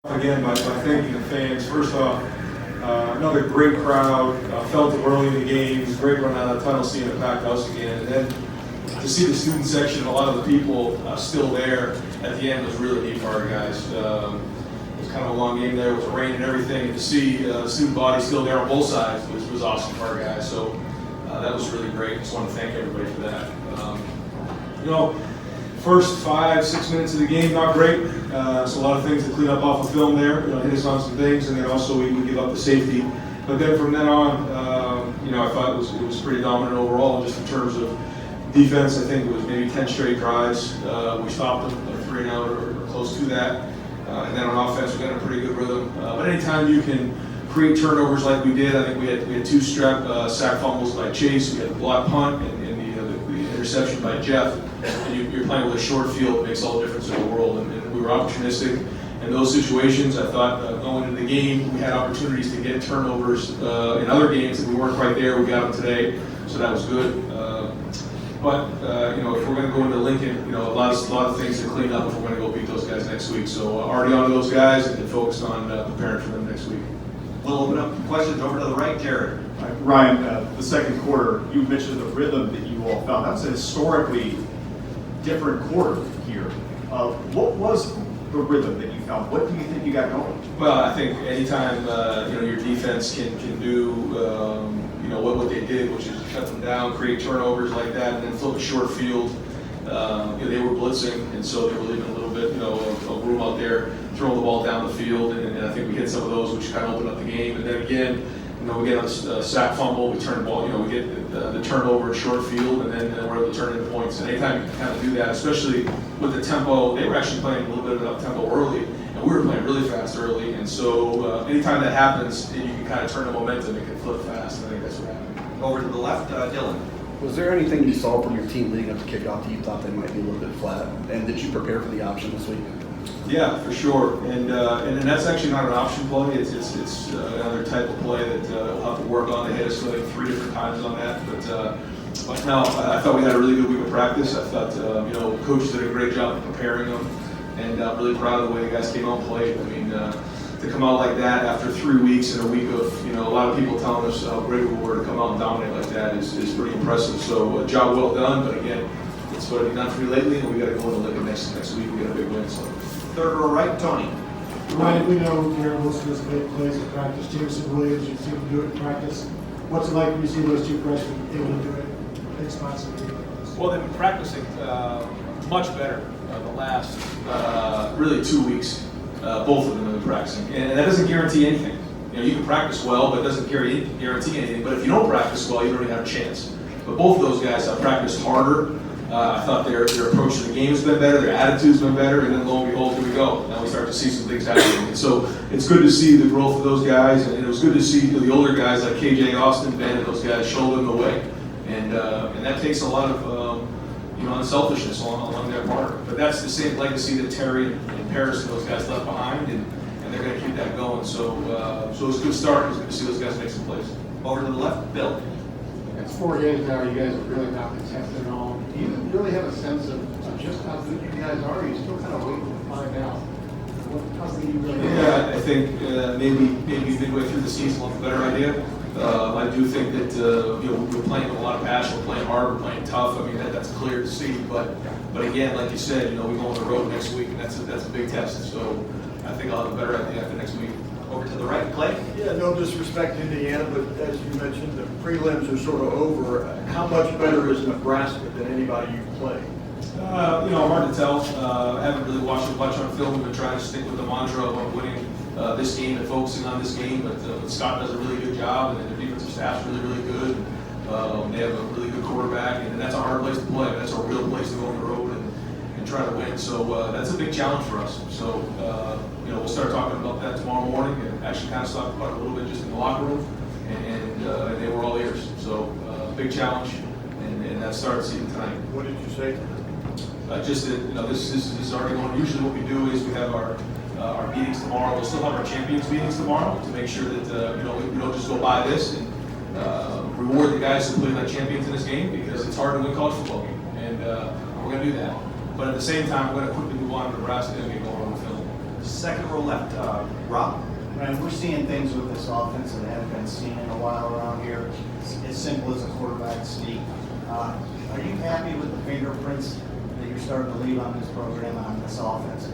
Again, by thanking the fans. First off, another great crowd. Felt it early in the game. It was a great run out of the tunnel, seeing a packed house again. And then to see the student section, a lot of the people still there at the end was really neat for our guys. It was kind of a long game there with the rain and everything. And to see the student body still there on both sides was awesome for our guys. So that was really great. Just want to thank everybody for that. First 5-6 minutes of the game, not great. So a lot of things to clean up off of film there. Hit us on some things, and then also we give up the safety. But then from then on, I thought it was pretty dominant overall, just in terms of defense. I think it was maybe 10 straight drives. We stopped them 3 and out or close to that. And then on offense, we got a pretty good rhythm. But anytime you can create turnovers like we did, I think we had 2 sack fumbles by Chase. We had the block punt and the interception by Jeff. And you're playing with a short field, it makes all the difference in the world. And we were opportunistic in those situations. I thought going into the game, we had opportunities to get turnovers in other games that we weren't quite there. We got them today, so that was good. But if we're going to go into Lincoln, a lot of things to clean up if we're going to go beat those guys next week. So already on to those guys and focused on preparing for them next week. We'll open up questions over to the right, Jared. Ryan, the second quarter, you mentioned the rhythm that you all found. That's a historically different quarter here. What was the rhythm that you found? What do you think you got going? Well, I think anytime your defense can do what they did, which is cut them down, create turnovers like that, and then flip a short field. They were blitzing, and so they were leaving a little bit of room out there, throwing the ball down the field, and I think we hit some of those, which kind of opened up the game. And then again, we get a sack fumble, we turn the ball, we get the turnover in short field, and then we're able to turn into points. And anytime you can kind of do that, especially with the tempo, they were actually playing a little bit of up tempo early, and we were playing really fast early. And so anytime that happens, you can kind of turn the momentum, it can flip fast. And I think that's what happened. Over to the left, Dylan. Was there anything you saw from your team leading up to kickoff that you thought they might be a little bit flat? And did you prepare for the option this week? Yeah, for sure. And that's actually not an option play. It's another type of play that we'll have to work on. They hit us like 3 different times on that. But no, I thought we had a really good week of practice. I thought coach did a great job of preparing them, and I'm really proud of the way the guys came out and played. I mean, to come out like that after 3 weeks and a week of a lot of people telling us how great we were to come out and dominate like that is pretty impressive. So job well done. But again, it's what I've done for me lately, and we got to go into Lincoln next week. We got a big win. So. Third row right, Tony. Ryan, we know Garrett Wilson has made plays in practice. Jameson Williams, you've seen him do it in practice. What's it like when you see those 2 freshmen able to do it in spots? Well, they've been practicing much better the last really 2 weeks. Both of them have been practicing, and that doesn't guarantee anything. You can practice well, but it doesn't guarantee anything. But if you don't practice well, you don't even have a chance. But both of those guys have practiced harder. I thought their approach to the game has been better, their attitude's been better, and then lo and behold, here we go. Now we start to see some things happening. And so it's good to see the growth of those guys, and it was good to see the older guys like KJ, Austin, Ben, and those guys show them the way. And that takes a lot of unselfishness along their part. But that's the same legacy that Terry and Paris and those guys left behind, and they're going to keep that going. So it was a good start. It was good to see those guys make some plays. Over to the left, Bill. It's 4 games now. You guys are really not contested at all. Do you really have a sense of just how good you guys are? Or are you still kind of waiting to find out? How good you really are? Yeah, I think maybe midway through the season we'll have a better idea. I do think that we're playing with a lot of passion. We're playing hard. We're playing tough. I mean that's clear to see. But again, like you said, we go on the road next week, and that's a big test. So I think I'll have a better idea after next week. Over to the right, Clay. Yeah, no disrespect to Indiana, but as you mentioned, the prelims are sort of over. How much better is Nebraska than anybody you play? Hard to tell. I haven't really watched much on film. We've been trying to stick with the mantra of winning this game and focusing on this game. But Scott does a really good job, and their defensive staff's really, really good. They have a really good quarterback, and that's a hard place to play. That's a real place to go on the road and try to win. So that's a big challenge for us. So we'll start talking about that tomorrow morning, and actually kind of talk about it a little bit just in the locker room, and they were all ears. So big challenge, and that starts even tonight. What did you say? Just that this is already going. Usually, what we do is we have our meetings tomorrow. We'll still have our champions meetings tomorrow to make sure that we don't just go by this and reward the guys who put in that champions in this game, because it's hard to win college football game, and we're going to do that. But at the same time, we're going to quickly move on to Nebraska and get going on the film. Second row left, Rob. Right, we're seeing things with this offense that haven't been seen in a while around here. It's as simple as a quarterback sneak. Are you happy with the fingerprints that you're starting to leave on this program on this offense?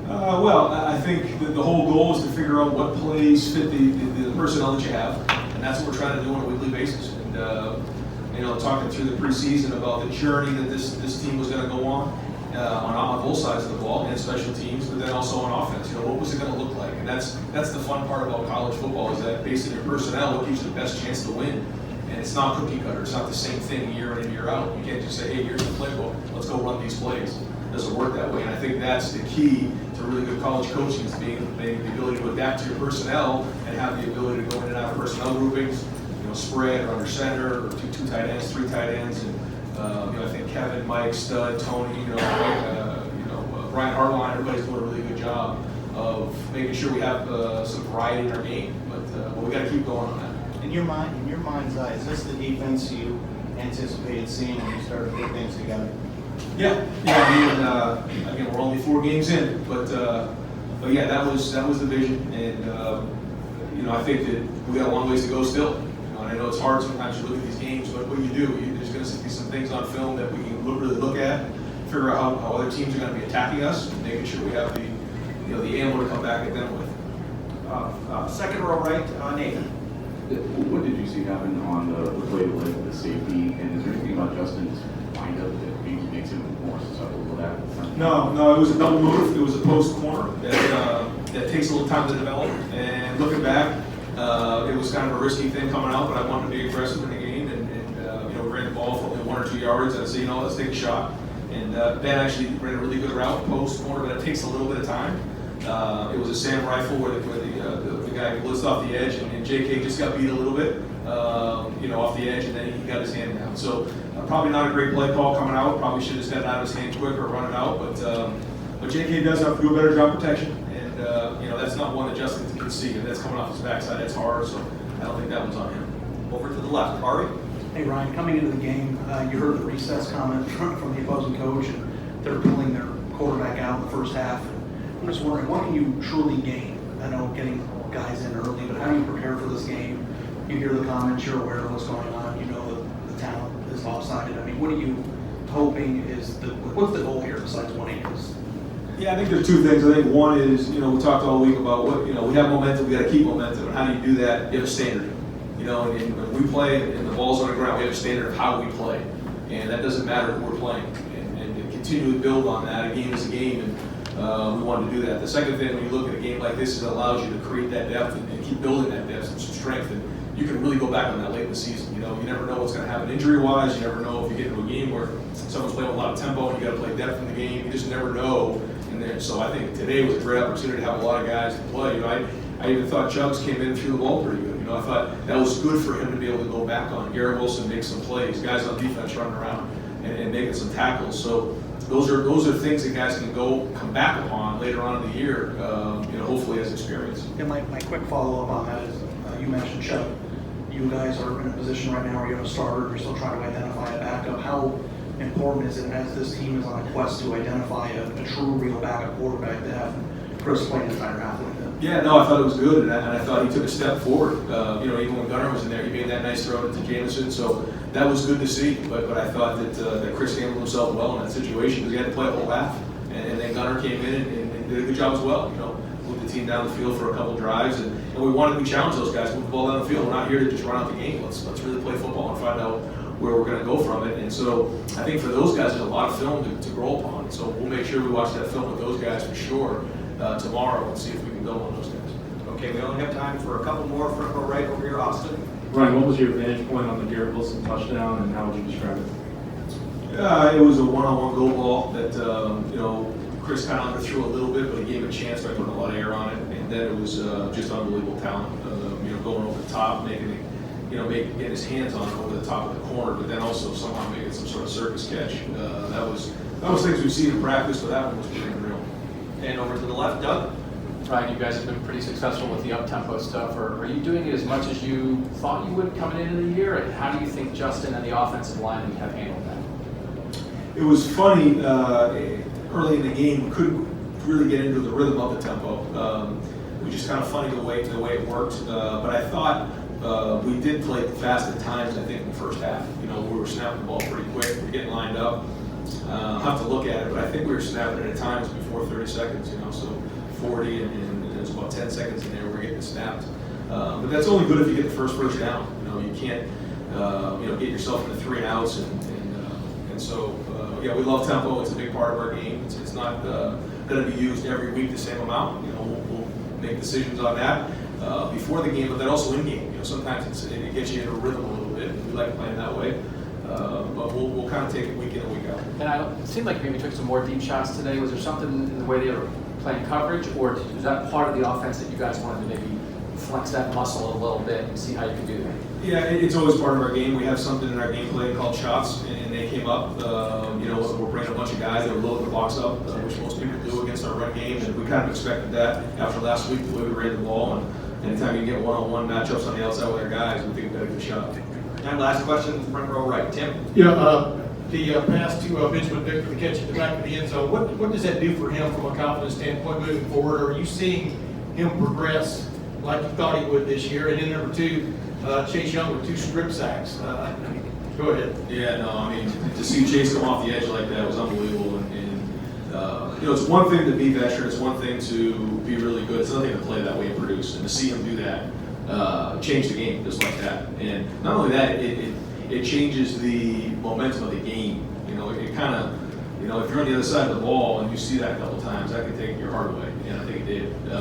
Well, I think that the whole goal is to figure out what plays fit the personnel that you have, and that's what we're trying to do on a weekly basis. And talking through the preseason about the journey that this team was going to go on both sides of the ball, and special teams, but then also on offense. What was it going to look like? And that's the fun part about college football, is that based on your personnel, what gives you the best chance to win. And it's not cookie cutter. It's not the same thing year in and year out. You can't just say, hey, here's the playbook, let's go run these plays. It doesn't work that way. And I think that's the key to really good college coaching, is being the ability to adapt to your personnel and have the ability to go in and out of personnel groupings, spread or under center, or two tight ends, three tight ends. And I think Kevin, Mike, Stud, Tony, Brian Hartline, everybody's doing a really good job of making sure we have some variety in our game. But we got to keep going on that. In your mind's eye, is this the defense you anticipated seeing when you started to put things together? Yeah. Again, we're only 4 games in, but yeah, that was the vision, and I think that we got a long ways to go still. And I know it's hard sometimes to look at these games, but what you do, there's going to be some things on film that we can really look at, figure out how other teams are going to be attacking us, and making sure we have the ammo to come back at them with. Second row right, Nathan. What did you see happen on the play to lay with the safety, and is there anything about Justin's windup that maybe makes him more susceptible to that? No, it was a double move. It was a post corner that takes a little time to develop. And looking back, it was kind of a risky thing coming out, but I wanted to be aggressive in the game, and we ran the ball for only 1 or 2 yards. I said, let's take a shot. And Ben actually ran a really good route, post corner, but it takes a little bit of time. It was a Sam rifle where the guy blitzed off the edge, and JK just got beat a little bit, off the edge, and then he got his hand down. So probably not a great play call coming out. Probably should have just gotten out of his hand quicker or run it out. But JK does have to do a better job protection, and that's not one that Justin can see, and that's coming off his backside. That's hard, so I don't think that one's on him. Over to the left, Ari. Hey Ryan, coming into the game, you heard the recess comment from the opposing coach, and they're pulling their quarterback out in the first half. I'm just wondering, what can you truly gain? I know getting guys in early, but how do you prepare for this game? You hear the comments, you're aware of what's going on, you know the talent is lopsided. I mean, what are you hoping what's the goal here besides winning? Yeah, I think there's 2 things. I think one is, we talked all week about we have momentum, we got to keep momentum, and how do you do that? You have a standard. And when we play and the ball's on the ground, we have a standard of how we play, and that doesn't matter who we're playing. And to continue to build on that, a game is a game, and we want to do that. The second thing, when you look at a game like this, is it allows you to create that depth and keep building that depth and some strength, and you can really go back on that late in the season. You never know what's going to happen injury-wise. You never know if you get into a game where someone's playing with a lot of tempo and you got to play depth in the game. You just never know. And so I think today was a great opportunity to have a lot of guys to play. I even thought Chubbs came in and threw the ball pretty good. I thought that was good for him to be able to go back on. Garrett Wilson make some plays, guys on defense running around and making some tackles. So those are things that guys can come back upon later on in the year, hopefully as experience. And my quick follow-up on that is, you mentioned Chubb. You guys are in a position right now where you have a starter, you're still trying to identify a backup. How important is it, as this team is on a quest to identify a true, real backup quarterback, to have Chris play an entire half like that? Yeah, no, I thought it was good, and I thought he took a step forward. Even when Gunnar was in there, he made that nice throw to Jamison, so that was good to see. But I thought that Chris handled himself well in that situation, because he had to play a whole half, and then Gunnar came in and did a good job as well. Moved the team down the field for a couple drives, and we wanted to challenge those guys, move the ball down the field. We're not here to just run out the game. Let's really play football and find out where we're going to go from it. And so I think for those guys, there's a lot of film to grow upon. So we'll make sure we watch that film with those guys for sure tomorrow, and see if we can build on those guys. Okay, we only have time for a couple more. Front row right over here, Austin. Ryan, what was your vantage point on the Garrett Wilson touchdown, and how would you describe it? It was a one-on-one go ball that Chris kind of underthrew a little bit, but he gave a chance by putting a lot of air on it. And then it was just unbelievable talent, going over the top, making it, getting his hands on it over the top of the corner, but then also somehow making some sort of circus catch. That was things we've seen in practice, but that one was pretty real. And over to the left, Doug. Ryan, you guys have been pretty successful with the up-tempo stuff. Are you doing it as much as you thought you would coming into the year? And how do you think Justin and the offensive line have handled that? It was funny, early in the game, we couldn't really get into the rhythm of the tempo. It was just kind of funny the way it worked. But I thought we did play fast at times, I think, in the first half. You know, we were snapping the ball pretty quick, we were getting lined up. I'll have to look at it, but I think we were snapping it at times before 30 seconds, you know, so 40 and there's about 10 seconds in there we're getting snapped. But that's only good if you get the first down. You know, you can't, you know, get yourself into 3 and outs and so, yeah, we love tempo. It's a big part of our game. It's not going to be used every week the same amount. You know, we'll make decisions on that before the game, but then also in game. You know, sometimes it gets you in a rhythm a little bit. We like playing that way. But we'll kind of take it week in and week out. And it seemed like maybe took some more deep shots today. Was there something in the way they were playing coverage, or was that part of the offense that you guys wanted to maybe flex that muscle a little bit and see how you can do that? Yeah, it's always part of our game. We have something in our game plan called shots, and they came up. You know, we're bringing a bunch of guys that are loading the box up, which most people do against our run game, and we kind of expected that after last week, the way we ran the ball. And anytime you can get one-on-one matchups on the outside with our guys, we think we've got a good shot. And last question, front row right, Tim. Yeah, the pass to Benjamin Vick for the catch at the back of the end zone, what does that do for him from a confidence standpoint moving forward? Are you seeing him progress like you thought he would this year? And then number 2, Chase Young with 2 strip sacks. Go ahead. Yeah, no, I mean, to see Chase come off the edge like that was unbelievable. And you know, it's one thing to be veteran, it's one thing to be really good, it's another thing to play that way and produce. And to see him do that, change the game just like that. And not only that, it changes the momentum of the game. You know, it kind of, you know, if you're on the other side of the ball and you see that a couple times, that can take your heart away. And I think it did.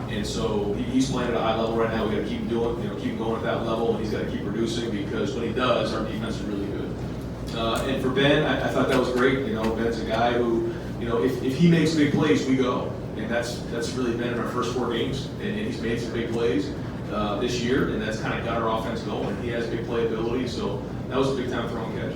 And so he's playing at a high level right now. We got to keep doing, you know, keep going at that level, and he's got to keep producing because when he does, our defense is really good. And for Ben, I thought that was great. You know, Ben's a guy who, you know, if he makes big plays, we go, and that's really been in our first 4 games, and he's made some big plays this year, and that's kind of got our offense going. He has big playability, so that was a big time throwing catch.